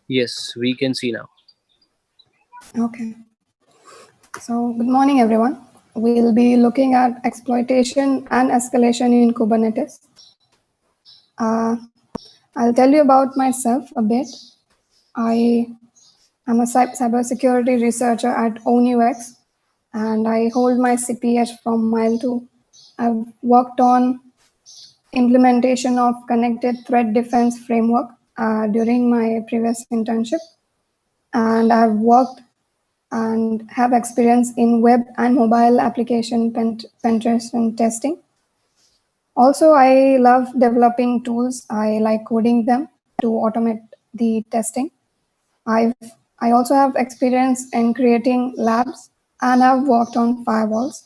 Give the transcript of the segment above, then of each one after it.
Yes, we can see now. Okay. So, good morning, everyone. We'll be looking at exploitation and escalation in Kubernetes. Uh, I'll tell you about myself a bit. I am a cybersecurity researcher at ONUX, and I hold my CPH from Mile 2. I've worked on implementation of connected threat defense framework during my previous internship, and I've worked and have experience in web and mobile application penetration testing. Also, I love developing tools. I like coding them to automate the testing. I've I also have experience in creating labs and have worked on firewalls.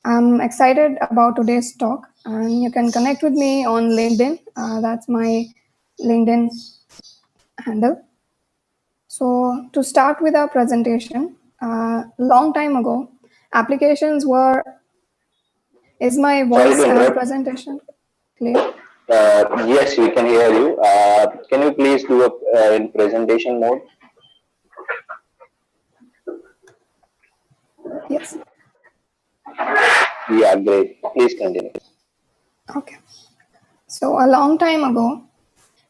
I'm excited about today's talk, and you can connect with me on LinkedIn. That's my LinkedIn handle. So, to start with our presentation, long time ago, applications were. Is my Sorry voice to and interrupt. presentation clear? Yes, we can hear you. Can you please do a in presentation mode? Yes. Yeah, great. Please continue. Okay. So, a long time ago,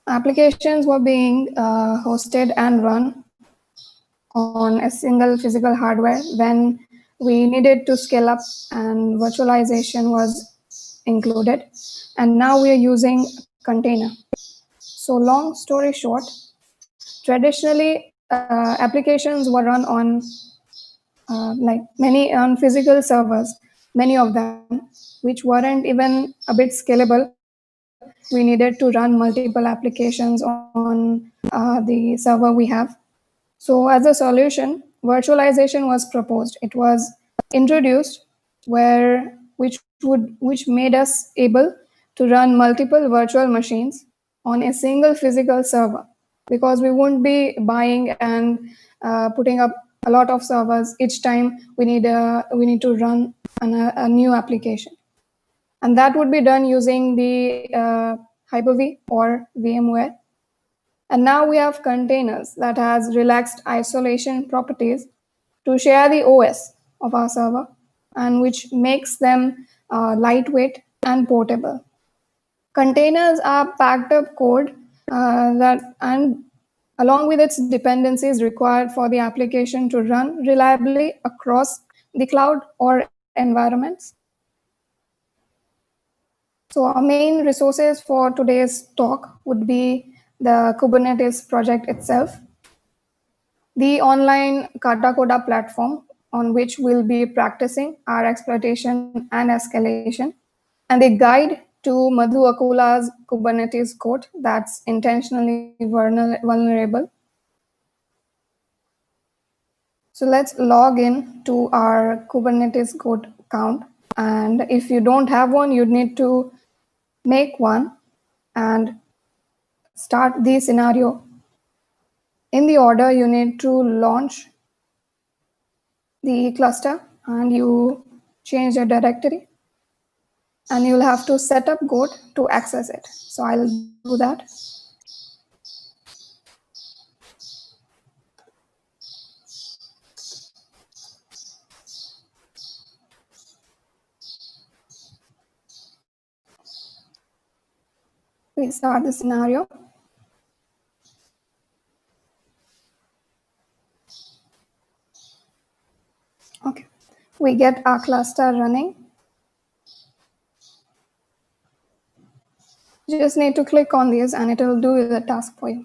applications were being hosted and run on a single physical hardware when we needed to scale up and virtualization was included. And now we are using container. So long story short, traditionally applications were run on like many on physical servers, many of them, which weren't even a bit scalable. We needed to run multiple applications on the server we have. So, as a solution, virtualization was proposed. It was introduced which made us able to run multiple virtual machines on a single physical server, because we won't be buying and putting up a lot of servers each time we need to run a new application, and that would be done using the Hyper-V or VMware. And now we have containers that has relaxed isolation properties to share the OS of our server, and which makes them lightweight and portable. Containers are packed up code that and along with its dependencies required for the application to run reliably across the cloud or environments. So our main resources for today's talk would be the Kubernetes project itself, the online Kata Coda platform on which we'll be practicing our exploitation and escalation, and the guide to Madhu Akula's Kubernetes code that's intentionally vulnerable. So let's log in to our Kubernetes code account. And if you don't have one, you need to make one and start the scenario. In the order, you need to launch the cluster and you change the directory, and you'll have to set up Goat to access it. So I'll do that. We start the scenario. Okay, we get our cluster running. You just need to click on these and it will do the task for you.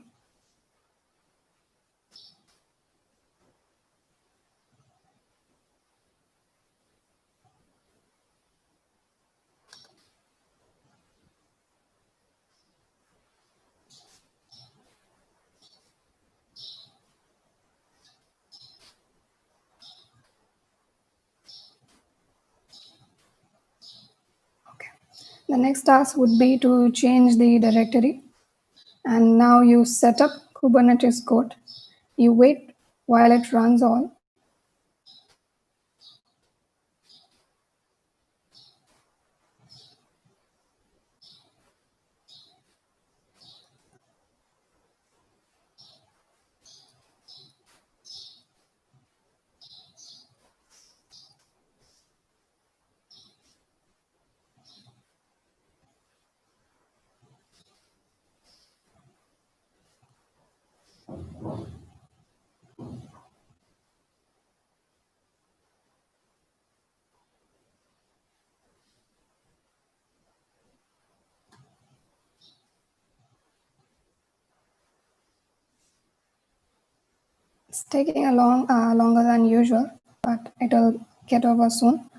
Okay. The next task would be to change the directory. And now you set up Kubernetes code. You wait while it runs all. It's taking a longer than usual, but it'll get over soon.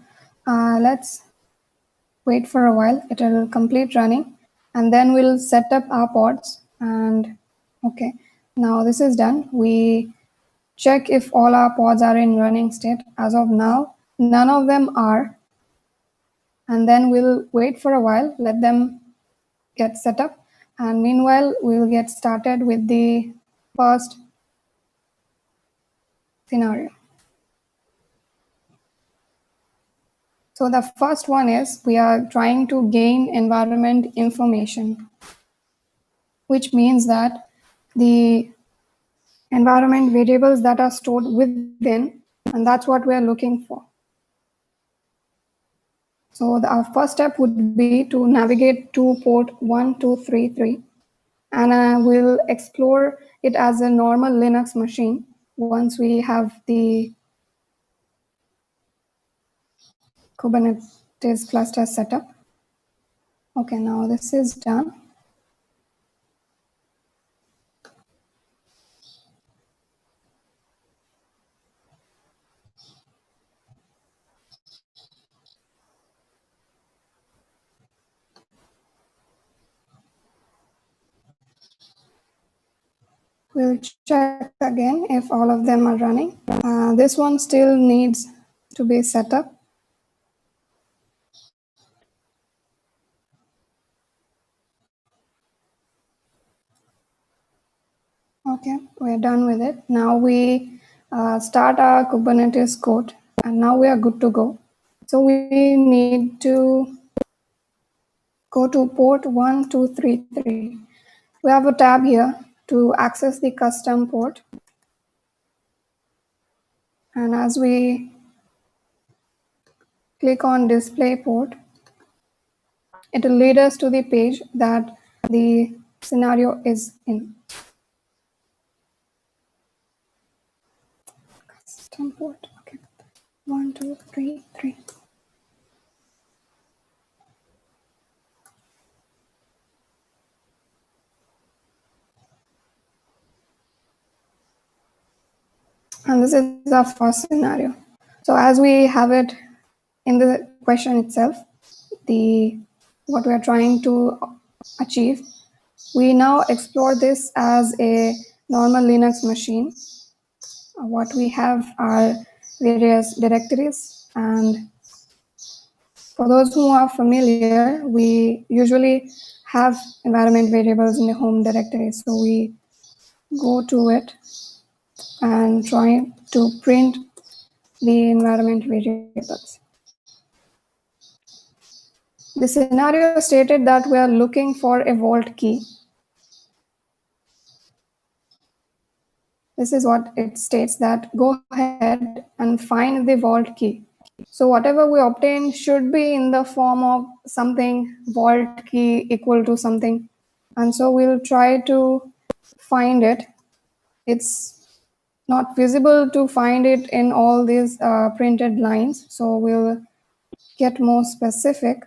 Let's wait for a while. It'll complete running, and then we'll set up our pods. And okay, now this is done. We check if all our pods are in running state. As of now, none of them are. And then we'll wait for a while, let them get set up. And meanwhile, we'll get started with the first scenario. So the first one is we are trying to gain environment information, which means that the environment variables that are stored within, and that's what we're looking for. So our first step would be to navigate to port 1233, and we'll explore it as a normal Linux machine once we have the Kubernetes cluster set up. Okay, now this is done. We'll check again if all of them are running. This one still needs to be set up. Okay, we're done with it. Now we start our Kubernetes code, and now we are good to go. So we need to go to port 1233. We have a tab here to access the custom port. And as we click on display port, it will lead us to the page that the scenario is in. Custom port, okay. 1233. And this is our first scenario. So as we have it in the question itself, what we are trying to achieve, we now explore this as a normal Linux machine. What we have are various directories, and for those who are familiar, we usually have environment variables in the home directory. So we go to it and try to print the environment variables. The scenario stated that we are looking for a vault key. This is what it states, that go ahead and find the vault key. So whatever we obtain should be in the form of something vault key equal to something. And so we'll try to find it. It's not visible to find it in all these printed lines. So we'll get more specific.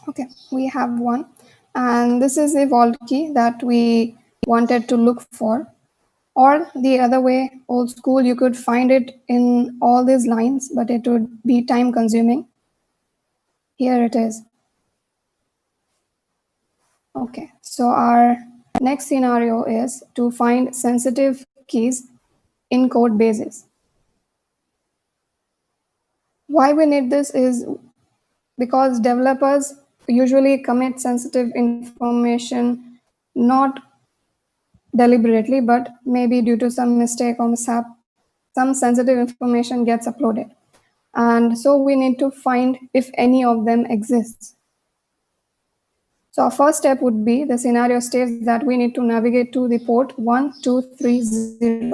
Okay, we have one, and this is the vault key that we wanted to look for. Or the other way, old school, you could find it in all these lines, but it would be time consuming. Here it is. Okay, so our next scenario is to find sensitive keys in code bases. Why we need this is because developers usually commit sensitive information not deliberately, but maybe due to some mistake or mishap, some sensitive information gets uploaded. And so we need to find if any of them exists. So our first step would be the scenario states that we need to navigate to the port 1230.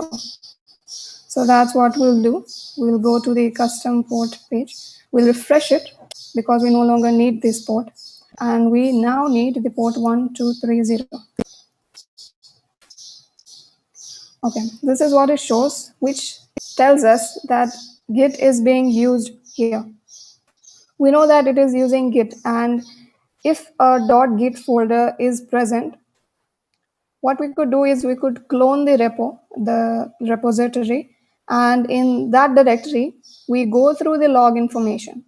So that's what we'll do. We'll go to the custom port page. We'll refresh it because we no longer need this port. And we now need the port 1230. Okay, this is what it shows, which tells us that Git is being used here. We know that it is using Git, and if a .git folder is present, what we could do is we could clone the repo, the repository, and in that directory, we go through the log information.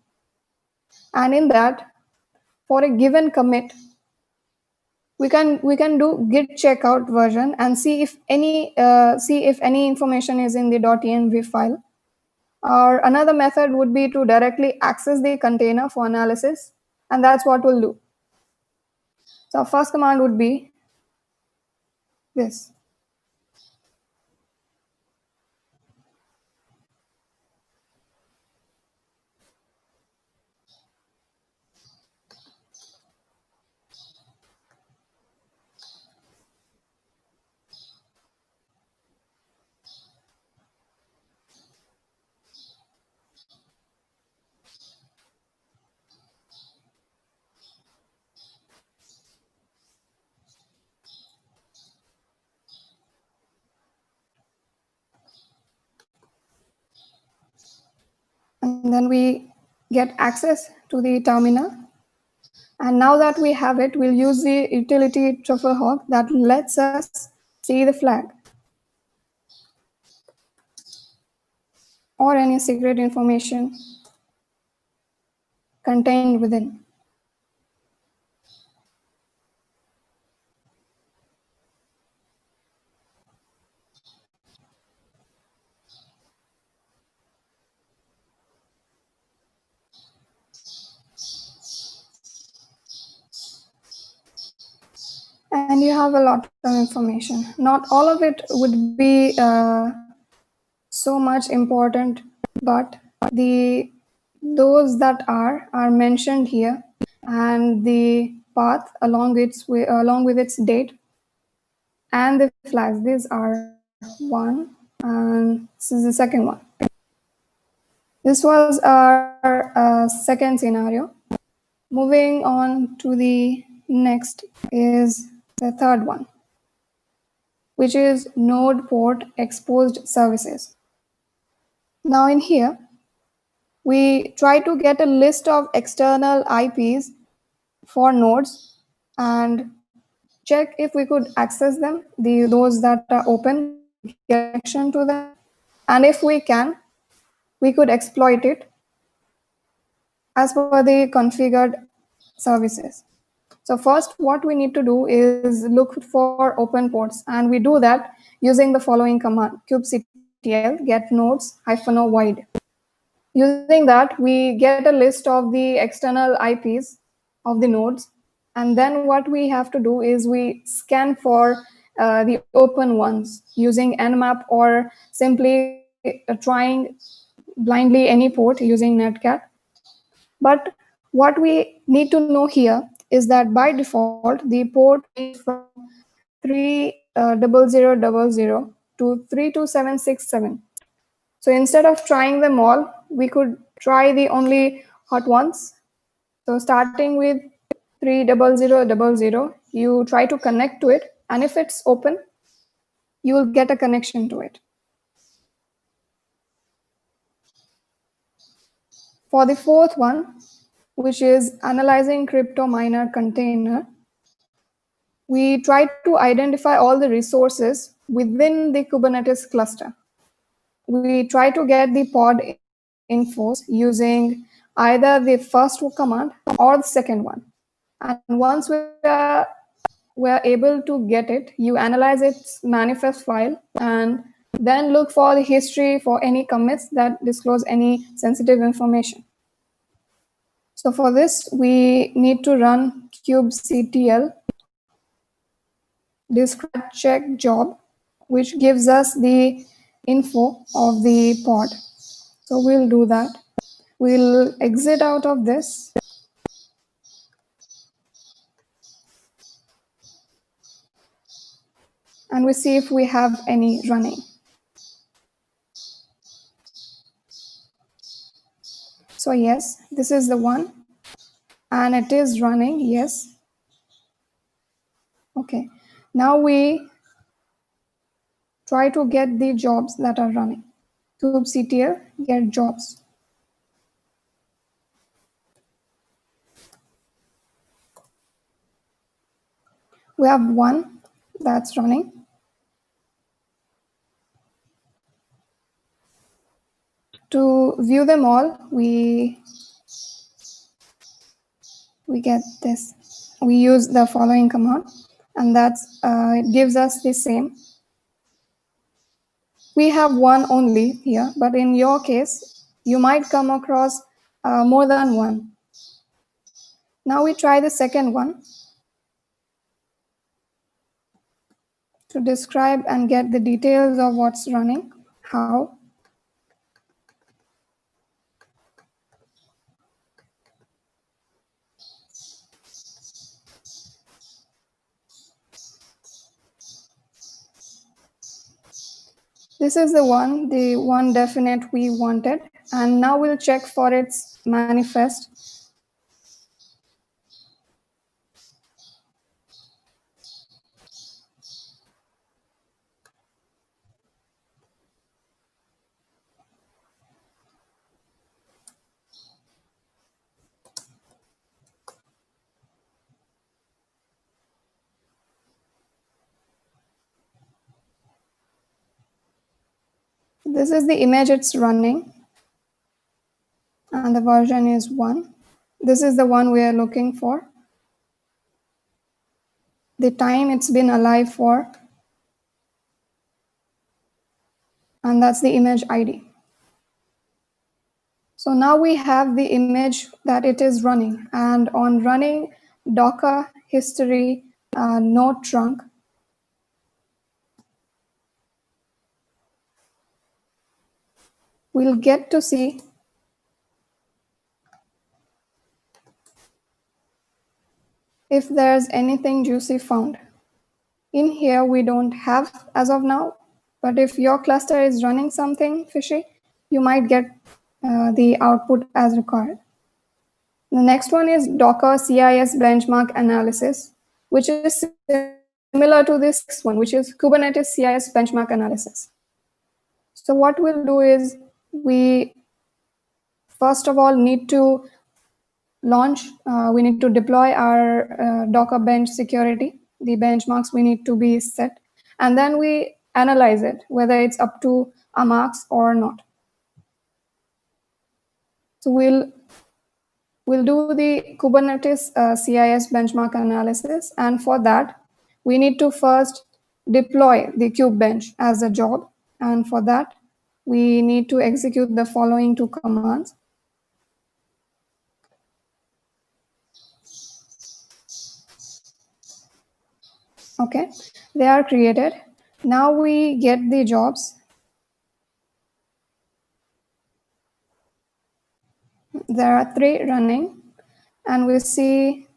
And in that, for a given commit, we can do git checkout version and see if any information is in the .env file. Or another method would be to directly access the container for analysis, and that's what we'll do. So our first command would be this. And then we get access to the terminal. And now that we have it, we'll use the utility trufflehawk that lets us see the flag or any secret information contained within. And you have a lot of information. Not all of it would be so much important, but those that are mentioned here, and the path along with its date and the flags. These are one, and this is the second one. This was our second scenario. Moving on to the next is the third one, which is NODEPORT exposed services. Now in here, we try to get a list of external IPs for nodes and check if we could access them, those that are open, we could get connection to them. And if we can, we could exploit it as per the configured services. So first, what we need to do is look for open ports, and we do that using the following command: kubectl get nodes -o wide. Using that, we get a list of the external IPs of the nodes, and then what we have to do is we scan for the open ones using nmap or simply trying blindly any port using netcat. But what we need to know here is that by default, the port range from 30000 to 32767. So instead of trying them all, we could try the only hot ones. So starting with 30000, you try to connect to it, and if it's open, you will get a connection to it. For the fourth one, which is analyzing crypto miner container, we try to identify all the resources within the Kubernetes cluster. We try to get the pod infos using either the first command or the second one. And once we're able to get it, you analyze its manifest file and then look for the history for any commits that disclose any sensitive information. So for this, we need to run kubectl describe check job, which gives us the info of the pod. So we'll do that. We'll exit out of this. and we see if we have any running. So yes, this is the one, and it is running, yes. Okay, now we try to get the jobs that are running. kubectl get jobs. We have one that's running. To view them all, we get this. We use the following command, and that's it gives us the same. We have one only here, but in your case, you might come across more than one. Now we try the second one to describe and get the details of what's running, how. This is the one definite we wanted, and now we'll check for its manifest. This is the image it's running, and the version is 1. This is the one we are looking for. The time it's been alive for, and that's the image ID. So now we have the image that it is running, and on running Docker history node trunk, we'll get to see if there's anything juicy found. In here, we don't have as of now, but if your cluster is running something fishy, you might get the output as required. The next one is Docker CIS benchmark analysis, which is similar to this one, which is Kubernetes CIS benchmark analysis. So what we'll do is we first of all need to launch, we need to deploy our Docker bench security. The benchmarks we need to be set, and then we analyze it, whether it's up to our marks or not. So we'll do the Kubernetes CIS benchmark analysis, and for that, we need to first deploy the kubebench as a job, and for that, we need to execute the following two commands. Okay, they are created. Now we get the jobs. There are 3 running, and we see,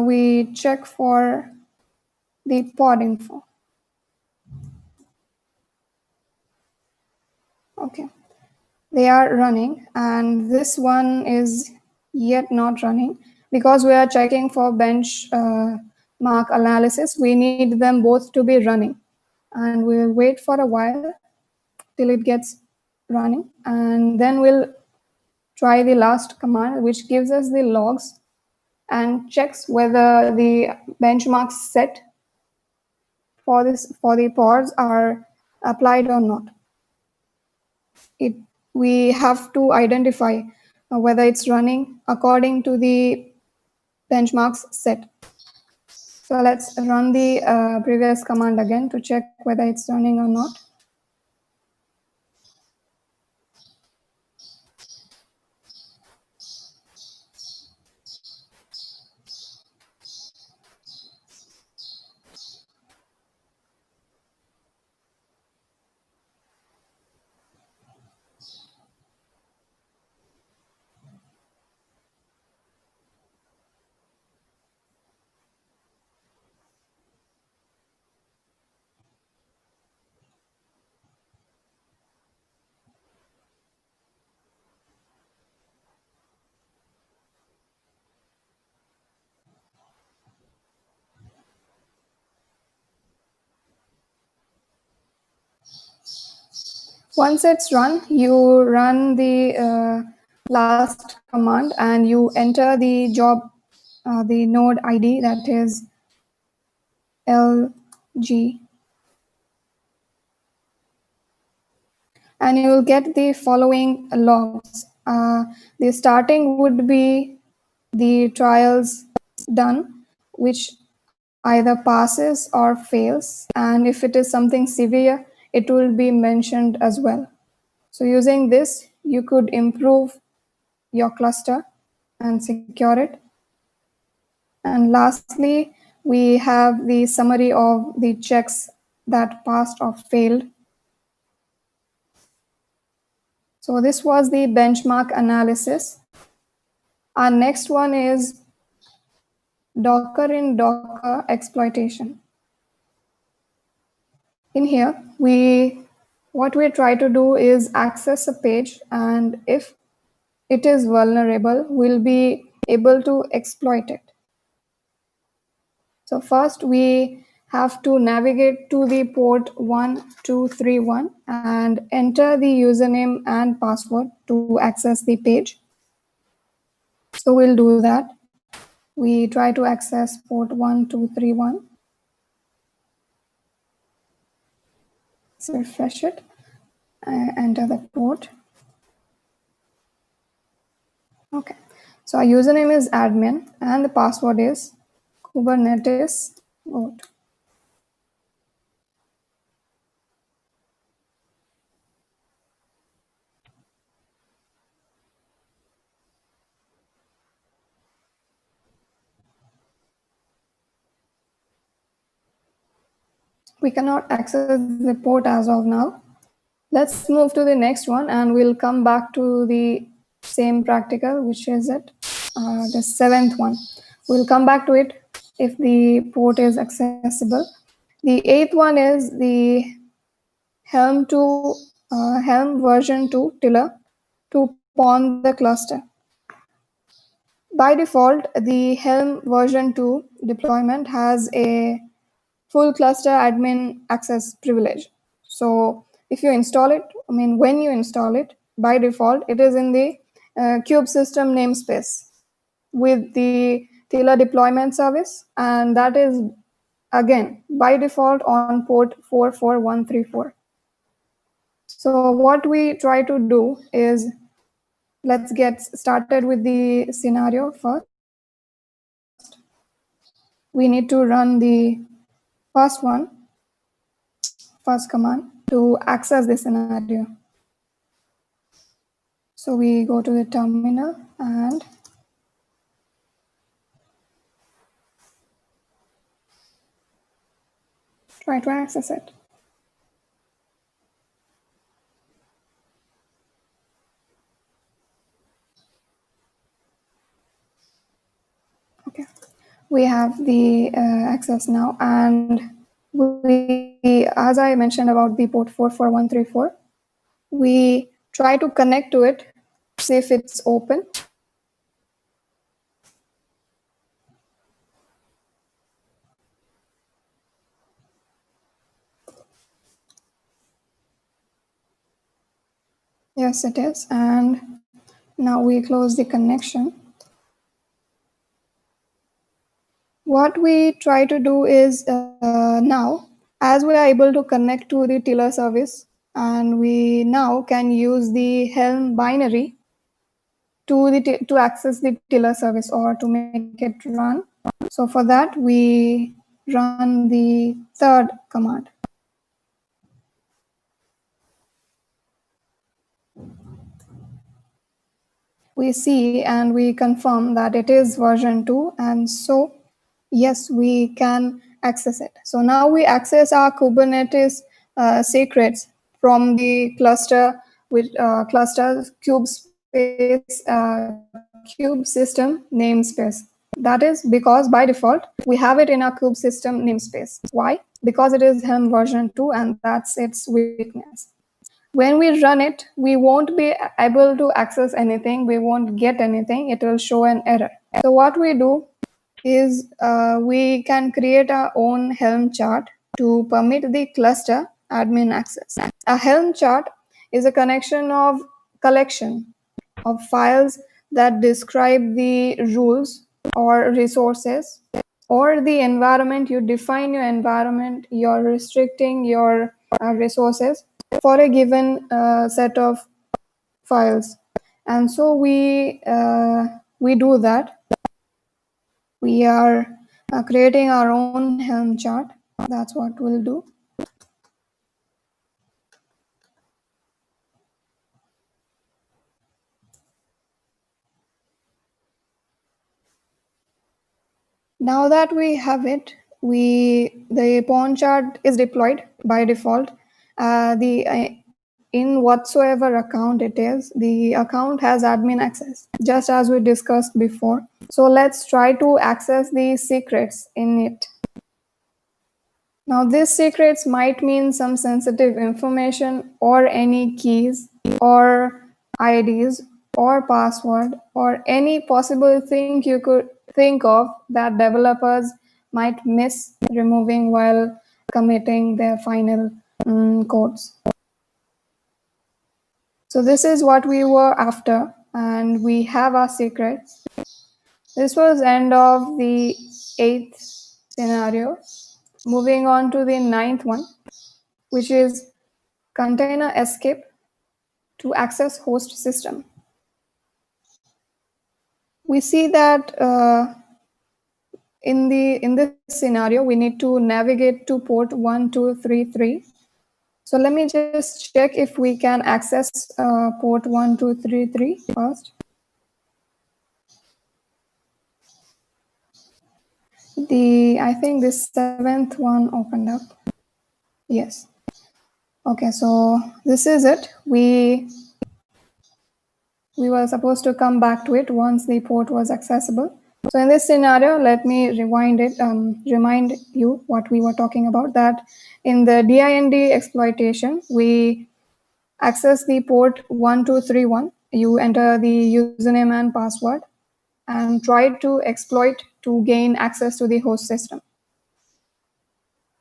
we check for the pod info. Okay, they are running, and this one is yet not running because we are checking for bench mark analysis. We need them both to be running, and we'll wait for a while till it gets running, and then we'll try the last command, which gives us the logs and checks whether the benchmarks set for the pods are applied or not. We have to identify whether it's running according to the benchmarks set. So let's run the previous command again to check whether it's running or not. Once it's run, you run the last command and you enter the job, the node ID, that is LG, and you will get the following logs. The starting would be the trials done, which either passes or fails, and if it is something severe, it will be mentioned as well. So using this, you could improve your cluster and secure it. And lastly, we have the summary of the checks that passed or failed. So this was the benchmark analysis. Our next one is Docker in Docker exploitation. In here, what we try to do is access a page, and if it is vulnerable, we'll be able to exploit it. So first we have to navigate to the port 1231 and enter the username and password to access the page. So we'll do that. We try to access port 1231. Let's refresh it. Enter the port. Okay. So our username is admin and the password is Kubernetes root. We cannot access the port as of now. Let's move to the next one and we'll come back to the same practical, which is the seventh one. We'll come back to it if the port is accessible. The eighth one is the Helm version 2 tiller to pawn the cluster. By default, the Helm version 2 deployment has a full cluster admin access privilege. So if you install it, when you install it, by default, it is in the kube system namespace with the Tiller deployment service, and that is again by default on port 44134. So what we try to do is, let's get started with the scenario first. We need to run the first command to access the scenario. So we go to the terminal and try to access it. Okay, we have the access now, and we, as I mentioned about the port 44134, we try to connect to it, see if it's open. Yes, it is. And now we close the connection. What we try to do is now, as we are able to connect to the Tiller service, and we now can use the Helm binary to access the Tiller service or to make it run. So for that, we run the third command. We see and we confirm that it is version 2, and so yes, we can access it. So now we access our Kubernetes secrets from the cluster with cluster cube space cube system namespace. That is because by default we have it in our cube system namespace. Why? Because it is Helm version 2 and that's its weakness. When we run it, we won't be able to access anything, we won't get anything, it will show an error. So what we do is we can create our own Helm chart to permit the cluster admin access. A Helm chart is a collection of files that describe the rules or resources or the environment. You define your environment, you're restricting your resources for a given set of files. And so we do that. We are creating our own Helm chart. That's what we'll do. Now that we have it, the pawn chart is deployed by default. In whatsoever account it is, the account has admin access, just as we discussed before. So let's try to access the secrets in it. Now these secrets might mean some sensitive information or any keys or IDs or password or any possible thing you could think of that developers might miss removing while committing their final codes. So this is what we were after, and we have our secrets. This was end of the 8th scenario. Moving on to the 9th one, which is container escape to access host system. We see that in this scenario, we need to navigate to port 1233. So let me just check if we can access port 1233 first. I think this 7th one opened up. Yes. Okay, so this is it. We were supposed to come back to it once the port was accessible. So in this scenario, let me remind you what we were talking about, that in the DIND exploitation, we access the port 1231. You enter the username and password and try to exploit to gain access to the host system.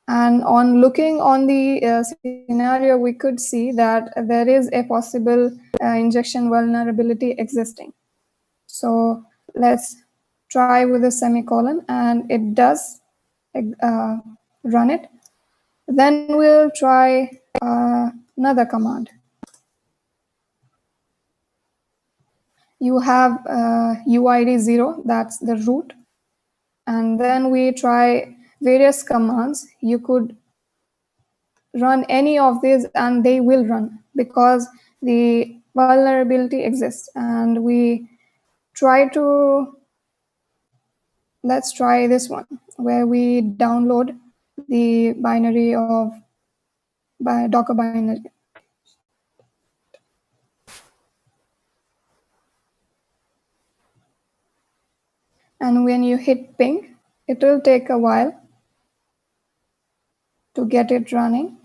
And on looking on the scenario, we could see that there is a possible injection vulnerability existing. So let's try with a semicolon, and it does run it. Then we'll try another command. You have UID 0, that's the root. And then we try various commands. You could run any of these and they will run because the vulnerability exists. And we try to, let's try this one where we download the binary of Docker binary. And when you hit ping, it will take a while to get it running.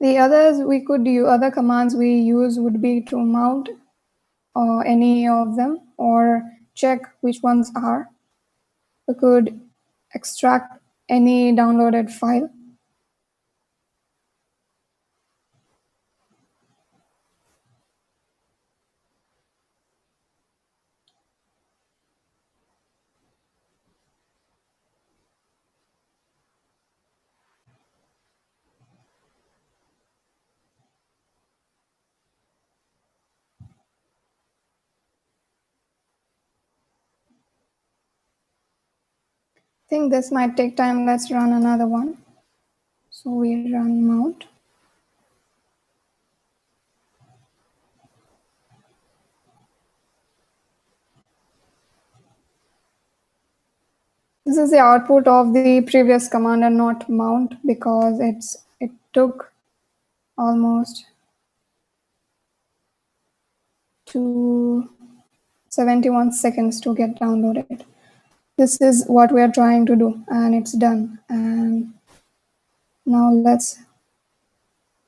The others we could do, other commands we use would be to mount any of them or check which ones are. We could extract any downloaded file. I think this might take time. Let's run another one. So we run mount. This is the output of the previous command and not mount because it took almost 71 seconds to get downloaded. This is what we are trying to do, and it's done. And now let's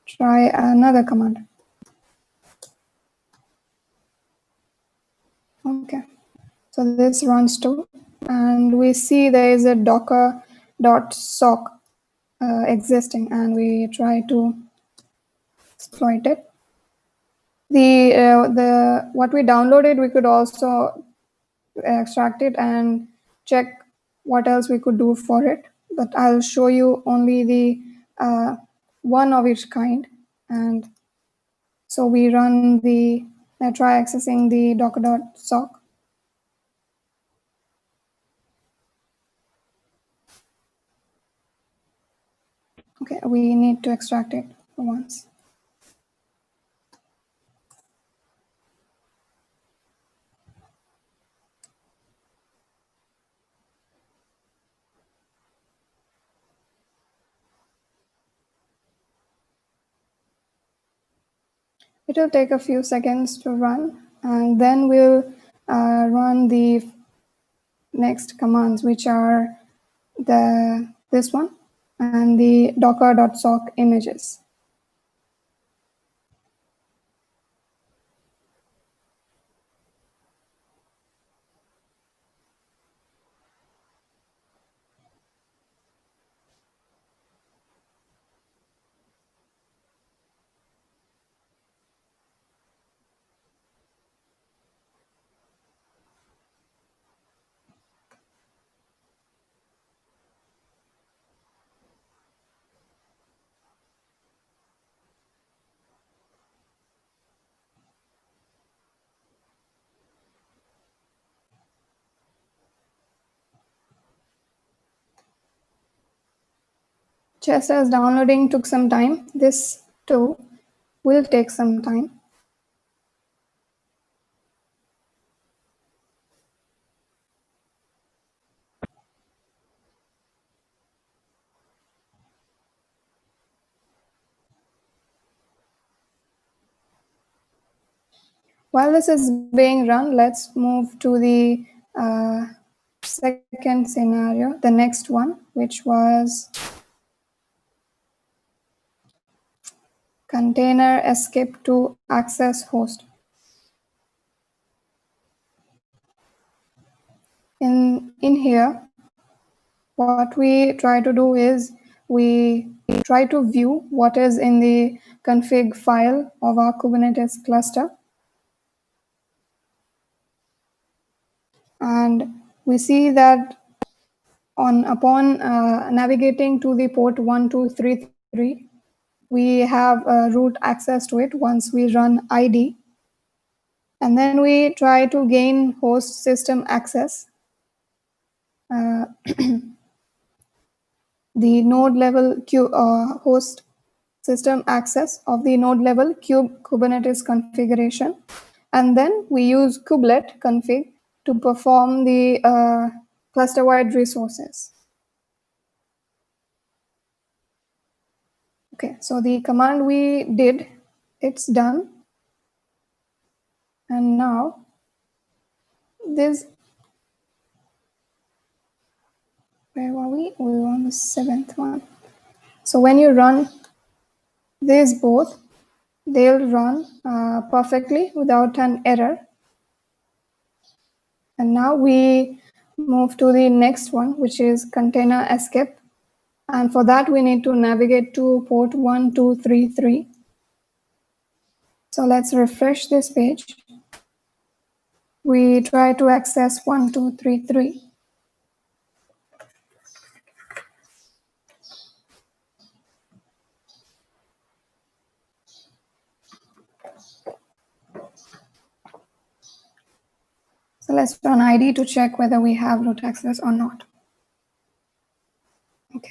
try another command. Okay, so this runs too, and we see there is a docker.sock existing, and we try to exploit it. The what we downloaded, we could also extract it and check what else we could do for it. But I'll show you only the one of each kind. And so we run the try accessing the docker.sock. Okay, we need to extract it for once. It will take a few seconds to run, and then we'll run the next commands, which are this one and the docker.sock images. Just as downloading took some time, this too will take some time. While this is being run, let's move to the second scenario, the next one, which was container escape to access host. In here, what we try to do is we try to view what is in the config file of our Kubernetes cluster. And we see that upon navigating to the port 1233, we have root access to it once we run ID. And then we try to gain host system access. The node level host system access of the node level Kubernetes configuration. And then we use kubelet config to perform the cluster-wide resources. Okay, so the command we did, it's done. And now this, where were we? We were on the 7th one. So when you run these both, they'll run perfectly without an error. And now we move to the next one, which is container escape. And for that, we need to navigate to port 1233. So let's refresh this page. We try to access 1233. So let's run ID to check whether we have root access or not. Okay.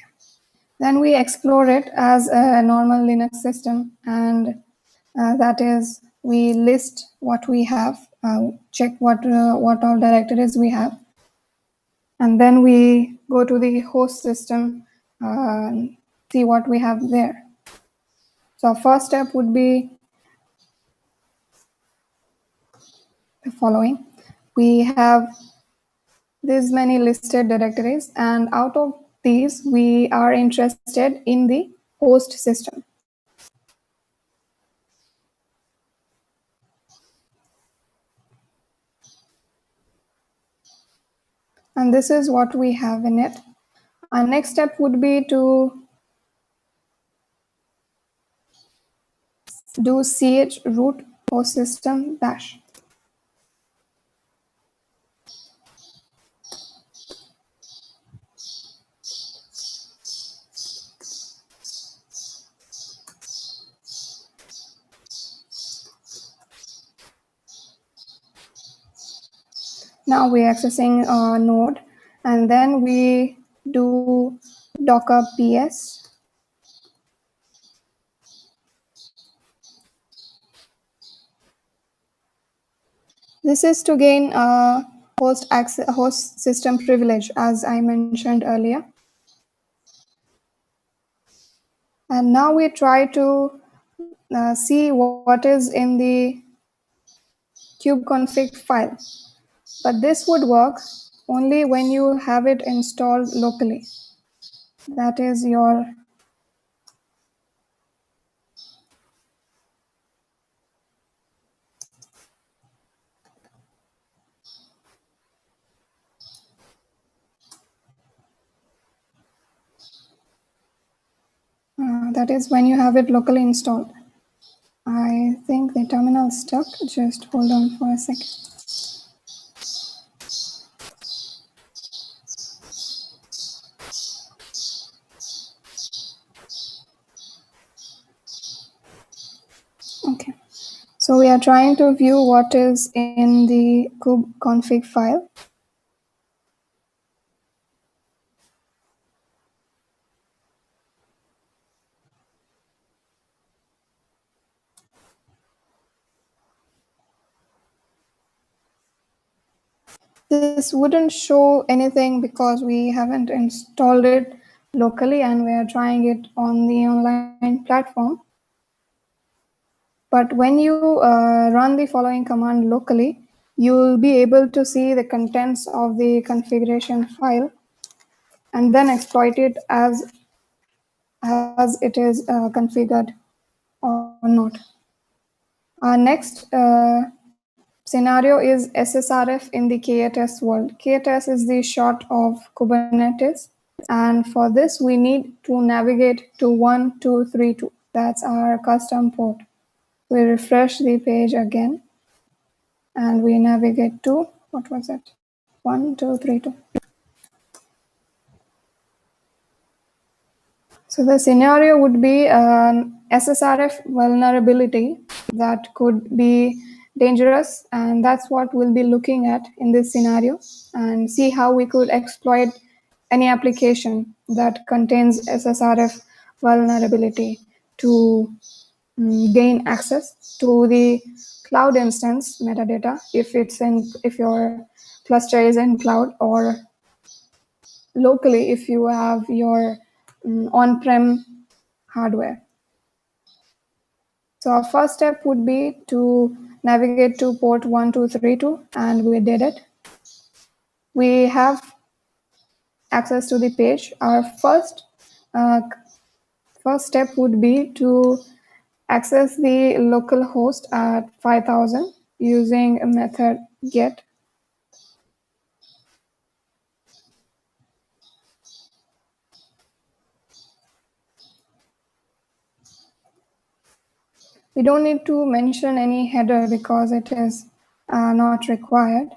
Then we explore it as a normal Linux system, and that is, we list what we have, check what all directories we have, and then we go to the host system, see what we have there. So first step would be the following. We have this many listed directories, and out of these, we are interested in the host system. And this is what we have in it. Our next step would be to do ch root host system bash. Now we're accessing a node, and then we do docker ps. This is to gain a host system privilege, as I mentioned earlier. And now we try to see what is in the kubeconfig file. But this would work only when you have it installed locally. That is your that is when you have it locally installed. I think the terminal is stuck. Just hold on for a second. Okay. So we are trying to view what is in the kubeconfig file. This wouldn't show anything because we haven't installed it locally and we are trying it on the online platform. But when you run the following command locally, you'll be able to see the contents of the configuration file and then exploit it as it is configured or not. Our next scenario is SSRF in the KTS world. KTS is the short of Kubernetes. And for this, we need to navigate to 1232. That's our custom port. We refresh the page again and we navigate to, what was it? 1232. So the scenario would be an SSRF vulnerability that could be dangerous, and that's what we'll be looking at in this scenario and see how we could exploit any application that contains SSRF vulnerability to gain access to the cloud instance metadata if your cluster is in cloud, or locally if you have your on-prem hardware. So our first step would be to navigate to port 1232, and we did it. We have access to the page. Our first step would be to access the local host at 5000 using a method get. We don't need to mention any header because it is not required.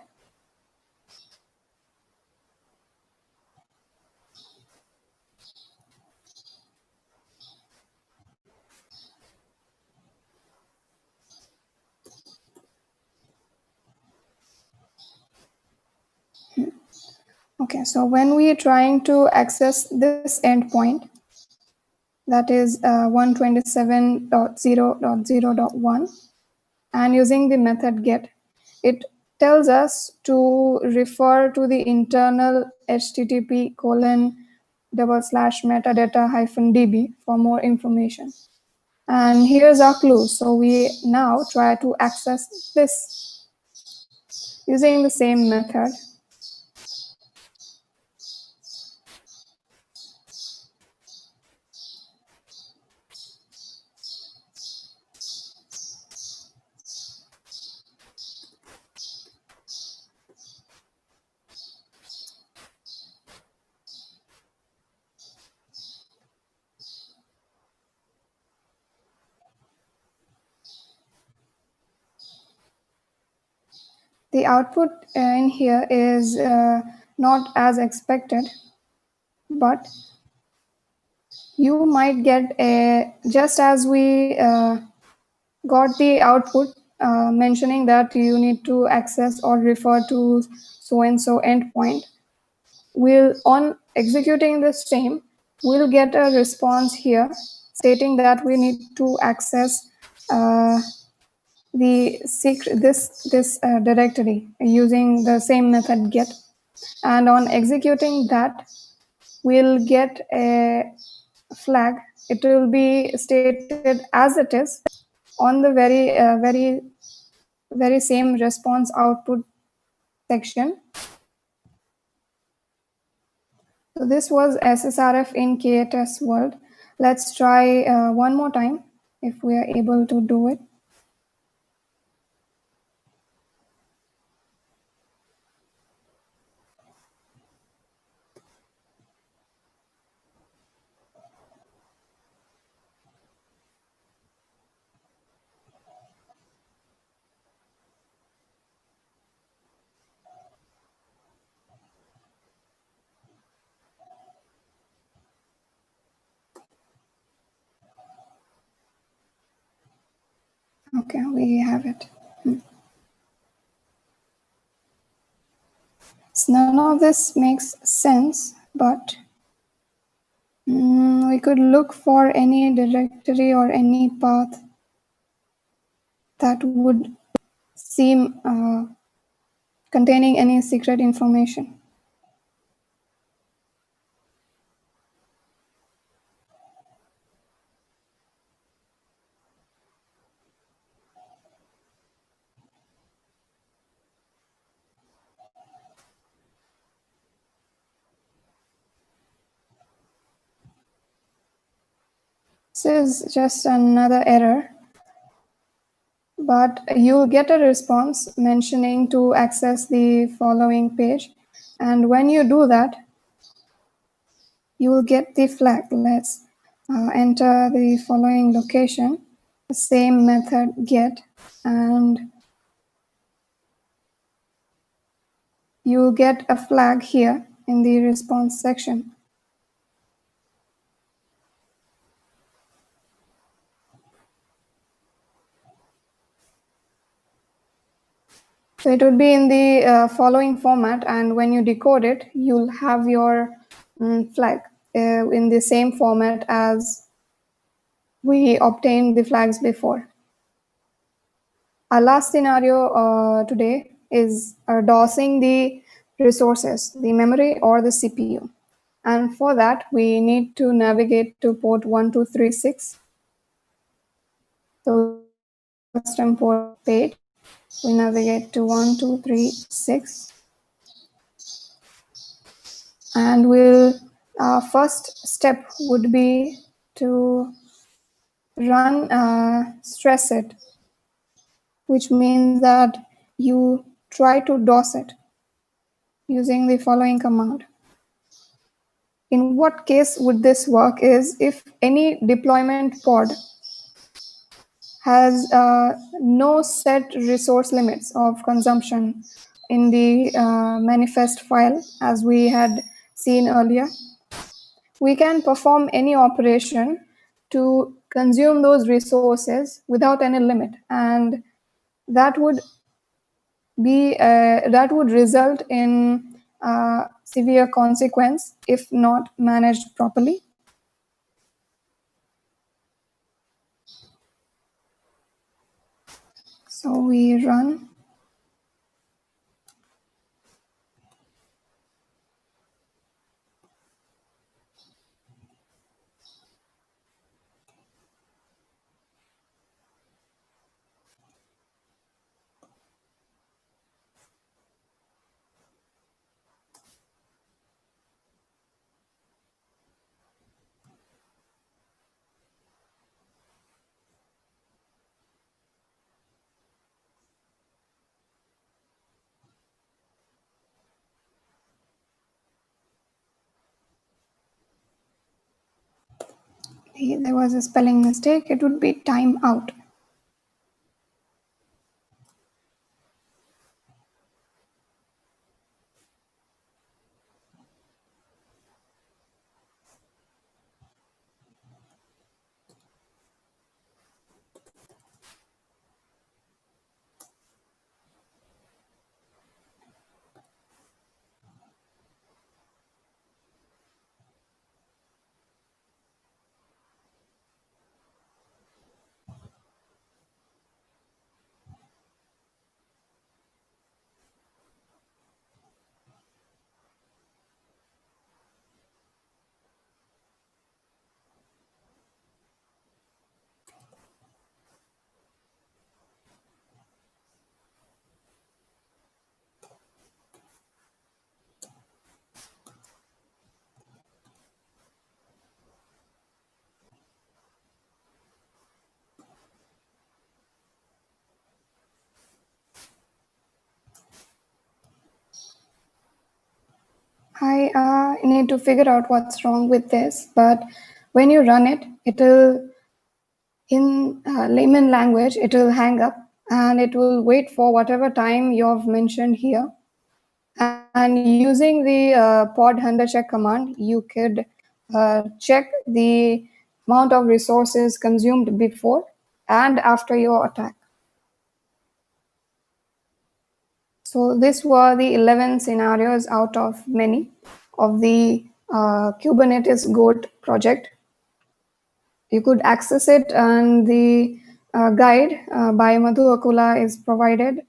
Okay, so when we are trying to access this endpoint, that is 127.0.0.1, and using the method get, it tells us to refer to the internal http://metadata-db for more information. And here's our clue. So we now try to access this using the same method. the output in here is not as expected, but you might get a, just as we got the output mentioning that you need to access or refer to so and so endpoint, we'll, on executing the same, we'll get a response here stating that we need to access the secret, this directory using the same method get, and on executing that, we'll get a flag. It will be stated as it is on the very same response output section. So this was SSRF in KTS world. Let's try one more time if we are able to do it. Okay, we have it. So none of this makes sense, but we could look for any directory or any path that would seem containing any secret information. This is just another error, but you'll get a response mentioning to access the following page. And when you do that, you will get the flag. Let's enter the following location, the same method get, and you'll get a flag here in the response section. So it would be in the following format, and when you decode it, you'll have your flag in the same format as we obtained the flags before. Our last scenario today is DOSing the resources, the memory or the CPU. And for that, we need to navigate to port 1236. So custom port page, we navigate to 1236. And our first step would be to run stress it, which means that you try to DOS it using the following command. In what case would this work is if any deployment pod has no set resource limits of consumption in the manifest file, as we had seen earlier. We can perform any operation to consume those resources without any limit, and that would be that would result in severe consequence if not managed properly. So we run. There was a spelling mistake. It would be time out. I need to figure out what's wrong with this, but when you run it, it'll, in layman language, it will hang up and it will wait for whatever time you've mentioned here. And using the pod handler check command, you could check the amount of resources consumed before and after your attack. So these were the 11 scenarios out of many of the Kubernetes Goat project. You could access it, and the guide by Madhu Akula is provided,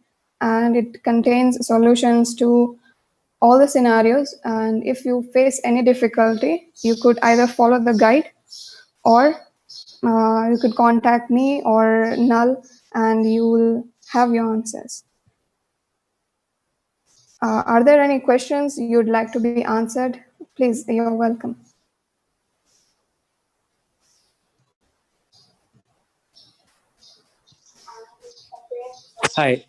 and it contains solutions to all the scenarios. And if you face any difficulty, you could either follow the guide or you could contact me or Null, and you will have your answers. Are there any questions you'd like to be answered? Please, you're welcome. Hi.